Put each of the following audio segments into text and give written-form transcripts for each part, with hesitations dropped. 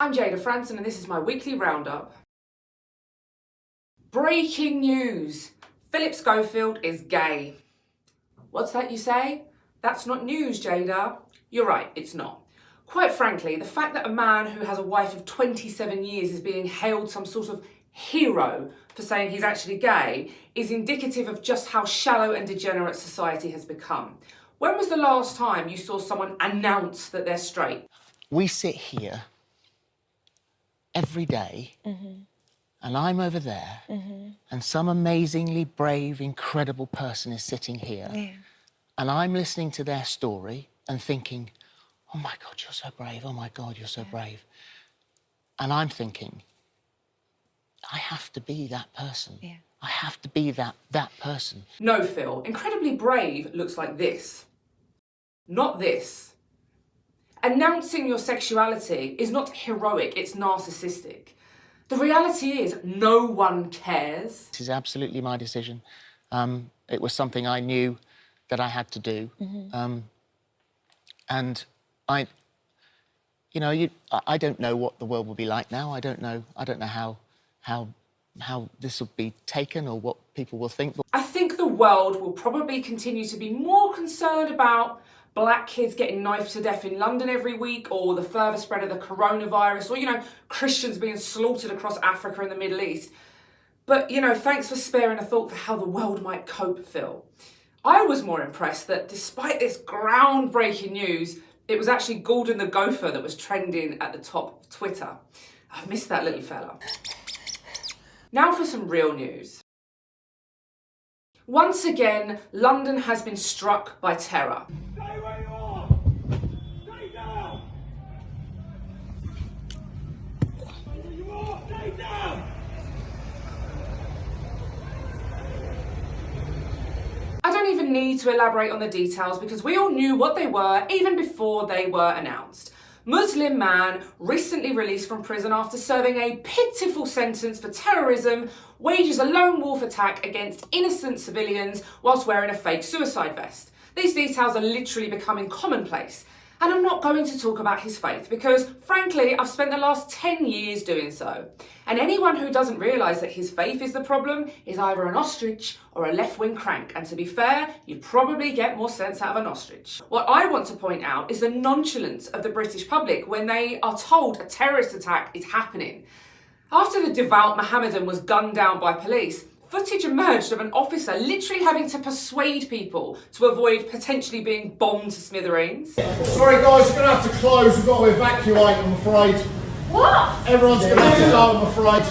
I'm Jada Franson and this is my weekly roundup. Breaking news! Philip Schofield is gay. What's that you say? That's not news, Jada. You're right, it's not. Quite frankly, the fact that a man who has a wife of 27 years is being hailed some sort of hero for saying he's actually gay is indicative of just how shallow and degenerate society has become. When was the last time you saw someone announce that they're straight? We sit here every day, and I'm over there, and some amazingly brave, incredible person is sitting here, and I'm listening to their story and thinking, oh my God, you're so brave, oh my God, you're so brave. And I'm thinking, I have to be that person. I have to be that person. No, Phil, incredibly brave looks like this. Not this. Announcing your sexuality is not heroic, it's narcissistic. The reality is, no one cares. This is absolutely my decision. It was something I knew that I had to do. And I don't know what the world will be like now. I don't know how this will be taken or what people will think. I think the world will probably continue to be more concerned about black kids getting knifed to death in London every week, or the further spread of the coronavirus, or, Christians being slaughtered across Africa and the Middle East. But, thanks for sparing a thought for how the world might cope, Phil. I was more impressed that despite this groundbreaking news, it was actually Gordon the Gopher that was trending at the top of Twitter. I've missed that little fella. Now for some real news. Once again, London has been struck by terror. Stay where you are! Stay down! Stay where you are! Stay down! I don't even need to elaborate on the details because we all knew what they were even before they were announced. Muslim man recently released from prison after serving a pitiful sentence for terrorism wages a lone wolf attack against innocent civilians whilst wearing a fake suicide vest. These details are literally becoming commonplace. And I'm not going to talk about his faith because, frankly, I've spent the last 10 years doing so. And anyone who doesn't realise that his faith is the problem is either an ostrich or a left-wing crank. And to be fair, you'd probably get more sense out of an ostrich. What I want to point out is the nonchalance of the British public when they are told a terrorist attack is happening. After the devout Mohammedan was gunned down by police, footage emerged of an officer literally having to persuade people to avoid potentially being bombed to smithereens. Sorry guys, you're going to have to close. We've got to evacuate, I'm afraid. What? Everyone's going to have to go, I'm afraid.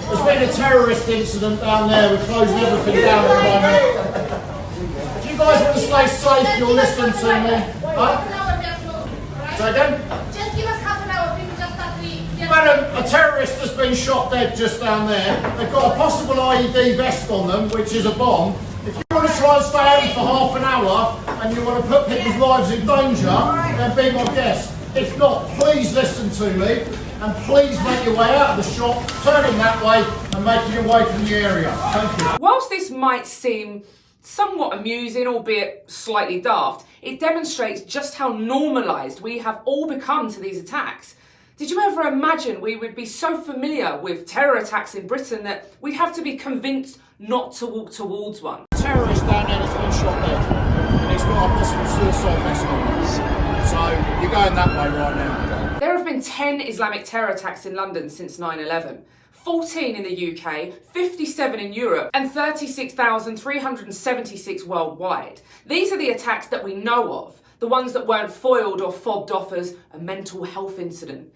There's been a terrorist incident down there. We're closing everything down at the moment. If you guys want to stay safe, you'll listen to me. Huh? Say again? Just give us half an hour, people just start leaving. Madam, a terrorist has been shot dead just down there. They've got a possible IED vest on them, which is a bomb. If you want to try and stay out for half an hour and you want to put people's lives in danger, then be my guest. If not, please listen to me and please make your way out of the shop, turning that way and making your way from the area. Thank you. Whilst this might seem somewhat amusing, albeit slightly daft, it demonstrates just how normalised we have all become to these attacks. Did you ever imagine we would be so familiar with terror attacks in Britain that we'd have to be convinced not to walk towards one? A terrorist down there has been shot dead and he's got a possible suicide vest on. So you're going that way right now. There have been 10 Islamic terror attacks in London since 9/11. 14 in the UK, 57 in Europe, and 36,376 worldwide. These are the attacks that we know of, the ones that weren't foiled or fobbed off as a mental health incident.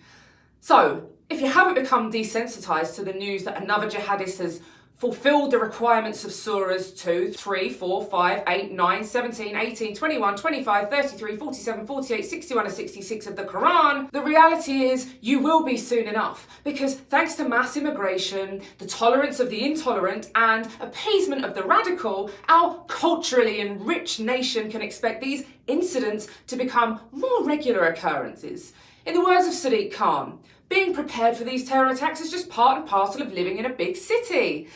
So, if you haven't become desensitised to the news that another jihadist has fulfilled the requirements of surahs 2, 3, 4, 5, 8, 9, 17, 18, 21, 25, 33, 47, 48, 61 and 66 of the Quran, the reality is you will be soon enough. Because thanks to mass immigration, the tolerance of the intolerant and appeasement of the radical, our culturally enriched nation can expect these incidents to become more regular occurrences. In the words of Sadiq Khan, being prepared for these terror attacks is just part and parcel of living in a big city.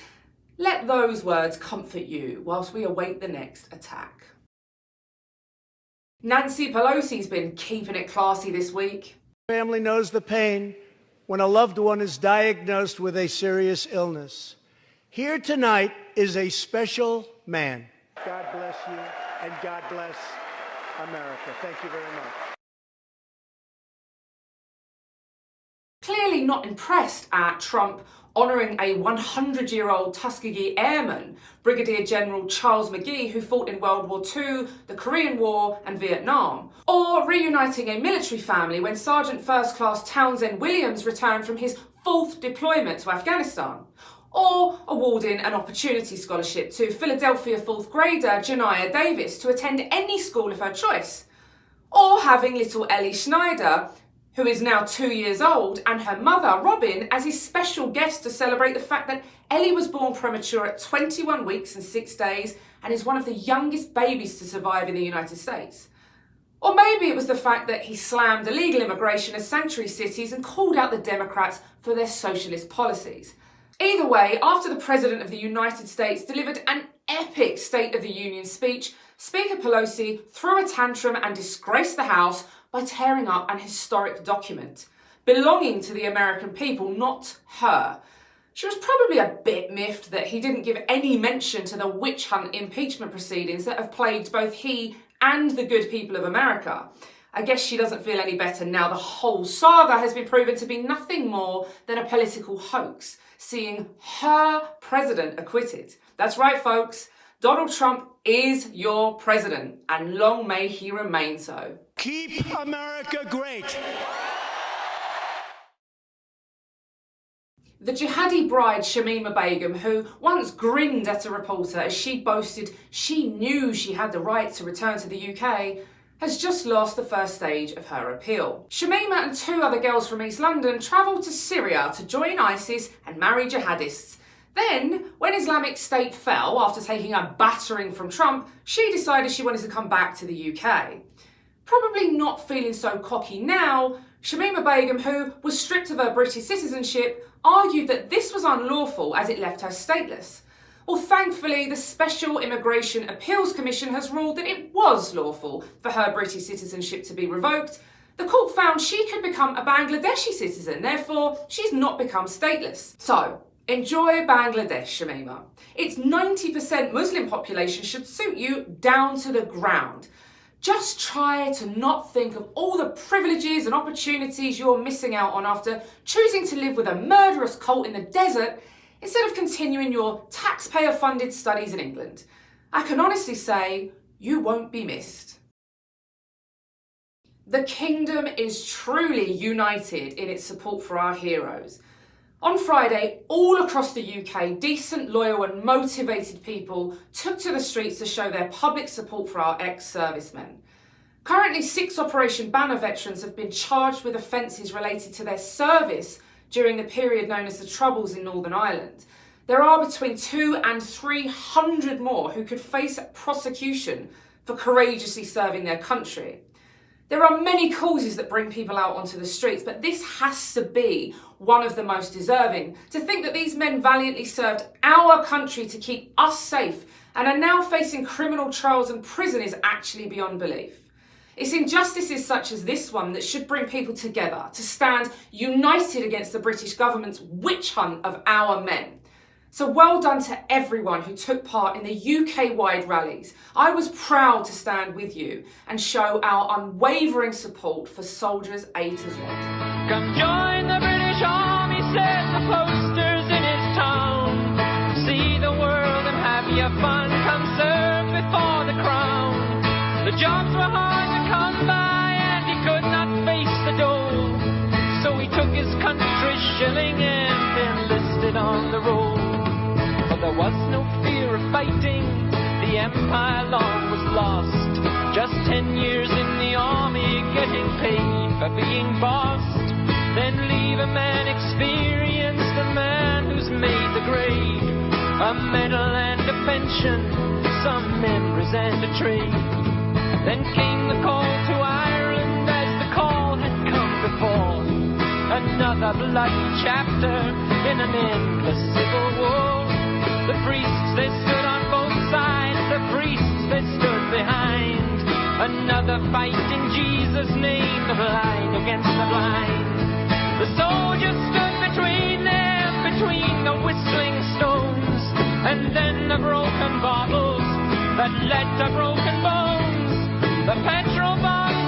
Let those words comfort you whilst we await the next attack. Nancy Pelosi's been keeping it classy this week. Family knows the pain when a loved one is diagnosed with a serious illness. Here tonight is a special man. God bless you, and God bless America. Thank you very much. Clearly not impressed at Trump honouring a 100-year-old Tuskegee Airman, Brigadier General Charles McGee, who fought in World War II, the Korean War and Vietnam, or reuniting a military family when Sergeant First Class Townsend Williams returned from his 4th deployment to Afghanistan, or awarding an opportunity scholarship to Philadelphia 4th grader Janiah Davis to attend any school of her choice, or having little Ellie Schneider, who is now 2 years old, and her mother, Robin, as his special guest to celebrate the fact that Ellie was born premature at 21 weeks and 6 days and is one of the youngest babies to survive in the United States. Or maybe it was the fact that he slammed illegal immigration as sanctuary cities and called out the Democrats for their socialist policies. Either way, after the President of the United States delivered an epic State of the Union speech, Speaker Pelosi threw a tantrum and disgraced the House by tearing up an historic document belonging to the American people, not her. She was probably a bit miffed that he didn't give any mention to the witch hunt impeachment proceedings that have plagued both he and the good people of America. I guess she doesn't feel any better now the whole saga has been proven to be nothing more than a political hoax, seeing her president acquitted. That's right, folks. Donald Trump is your president, and long may he remain so. Keep America great. The jihadi bride Shamima Begum, who once grinned at a reporter as she boasted she knew she had the right to return to the UK, has just lost the first stage of her appeal. Shamima and 2 other girls from East London travelled to Syria to join ISIS and marry jihadists. Then, when Islamic State fell after taking a battering from Trump, she decided she wanted to come back to the UK. Probably not feeling so cocky now, Shamima Begum, who was stripped of her British citizenship, argued that this was unlawful as it left her stateless. Well, thankfully, the Special Immigration Appeals Commission has ruled that it was lawful for her British citizenship to be revoked. The court found she could become a Bangladeshi citizen, therefore she's not become stateless. So, enjoy Bangladesh, Shamima. Its 90% Muslim population should suit you down to the ground. Just try to not think of all the privileges and opportunities you're missing out on after choosing to live with a murderous cult in the desert instead of continuing your taxpayer-funded studies in England. I can honestly say you won't be missed. The kingdom is truly united in its support for our heroes. On Friday, all across the UK, decent, loyal and motivated people took to the streets to show their public support for our ex-servicemen. Currently, 6 Operation Banner veterans have been charged with offences related to their service during the period known as the Troubles in Northern Ireland. There are between 200 and 300 more who could face prosecution for courageously serving their country. There are many causes that bring people out onto the streets, but this has to be one of the most deserving. To think that these men valiantly served our country to keep us safe and are now facing criminal trials and prison is actually beyond belief. It's injustices such as this one that should bring people together to stand united against the British government's witch hunt of our men. So well done to everyone who took part in the UK-wide rallies. I was proud to stand with you and show our unwavering support for soldiers A to Z. Come join the British Army, said the posters in his town. See the world and have your fun, come serve before the crown. The jobs were hard to come by and he could not face the door. So he took his country's shilling and enlisted on the roll. But there was no fear of fighting, the empire long was lost. Just 10 years in the army, getting paid for being bossed. Then leave a man experienced, a man who's made the grade. A medal and a pension, some memories and a trade. Then came the call to Ireland as the call had come before. Another bloody chapter in an endless civil war. The priests, they stood on both sides, the priests, they stood behind. Another fight in Jesus' name, the blind against the blind. The soldiers broken bottles that led to broken bones. The petrol bombs